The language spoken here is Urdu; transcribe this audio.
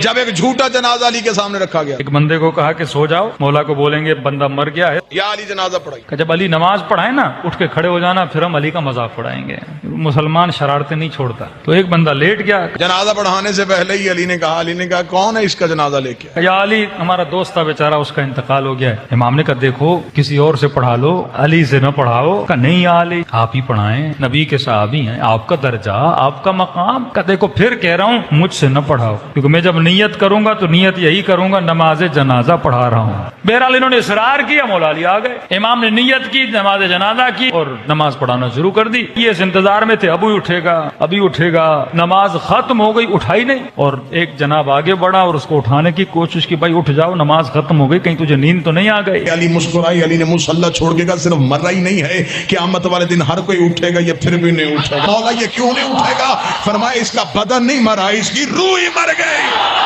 جب ایک جھوٹا جنازہ علی کے سامنے رکھا گیا, ایک بندے کو کہا کہ سو جاؤ, مولا کو بولیں گے بندہ مر گیا ہے, یا علی جنازہ پڑھائی. کہ جب علی نماز پڑھائے نا اٹھ کے کھڑے ہو جانا, پھر ہم علی کا مذاق پڑھائیں گے. مسلمان شرارتیں نہیں چھوڑتا. تو ایک بندہ لیٹ گیا, جنازہ پڑھانے سے پہلے ہی علی نے کہا کون ہے اس کا جنازہ لے کے؟ یا علی ہمارا دوست تھا بیچارہ, اس کا انتقال ہو گیا ہے. امام نے کہا دیکھو کسی اور سے پڑھا لو, علی سے نہ پڑھاؤ. کہا نہیں یا علی آپ ہی پڑھائیں, نبی کے صحابی ہیں, آپ کا درجہ, آپ کا مقام. کہ دیکھو پھر کہہ رہا ہوں مجھ سے نہ پڑھاؤ, کیونکہ میں جب نیت کروں گا تو نیت یہی کروں گا نماز جنازہ پڑھا رہا ہوں. بہرحال انہوں نے اصرار کیا, مولا علی آ گئے. امام نے نیت کی, نماز جنازہ کی اور نماز پڑھانا شروع کر دی. یہ اس انتظار میں تھے ابھی اٹھے گا, ابھی اٹھے گا. نماز ختم ہو گئی, اٹھائی نہیں. اور ایک جناب آگے بڑھا اور اس کو اٹھانے کی کوشش کی, بھائی اٹھ جاؤ نماز ختم ہو گئی, کہیں تجھے نیند تو نہیں آ گئی. علی مسکرائی, علی نے مصلی چھوڑ کے کہا صرف مرا ہی نہیں ہے, قیامت والے دن ہر کوئی اٹھے گا, یہ پھر بھی نہیں اٹھے گا. مولا یہ کیوں نہیں اٹھے گا؟ فرمایا اس کا بدن نہیں مرا, اس کی روح ہی مر گئی.